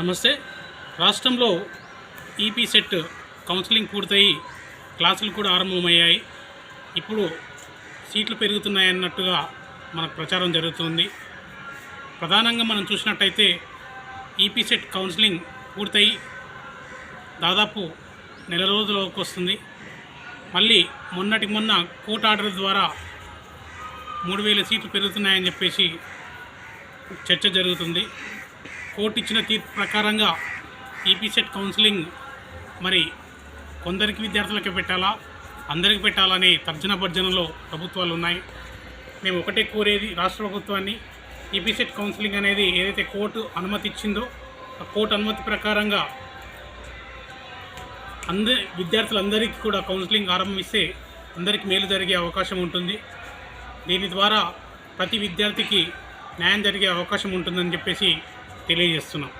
నమస్తే. రాష్ట్రంలో EP set counselling పూర్తయి క్లాసులు కూడా ఆరంభమయ్యాయి. ఇప్పుడు సీట్లు పెరుగుతున్నాయన్నట్టుగా మనకు ప్రచారం జరుగుతుంది. ప్రధానంగా మనం చూసినట్టయితే ఈపీ సెట్ కౌన్సిలింగ్ పూర్తయి దాదాపు నెల రోజులకు వస్తుంది. మళ్ళీ మొన్నటికి మొన్న కోర్టు ఆర్డర్ ద్వారా 3000 సీట్లు పెరుగుతున్నాయని చెప్పేసి చర్చ జరుగుతుంది. కోర్టు ఇచ్చిన తీర్పు ప్రకారంగా ఈపీ సెట్ కౌన్సిలింగ్ మరి కొందరికి విద్యార్థులకే పెట్టాలా, అందరికి పెట్టాలని తర్జన భర్జనలో ప్రభుత్వాలు ఉన్నాయి. మేము ఒకటే కోరేది రాష్ట్ర ప్రభుత్వాన్ని, ఈపీ సెట్ కౌన్సిలింగ్ అనేది ఏదైతే కోర్టు అనుమతి ఇచ్చిందో ఆ కోర్టు అనుమతి ప్రకారంగా విద్యార్థులందరికీ కూడా కౌన్సిలింగ్ ఆరంభిస్తే అందరికీ మేలు జరిగే అవకాశం ఉంటుంది. దీని ద్వారా ప్రతి విద్యార్థికి న్యాయం జరిగే అవకాశం ఉంటుందని చెప్పేసి తెలియజేస్తున్నాం.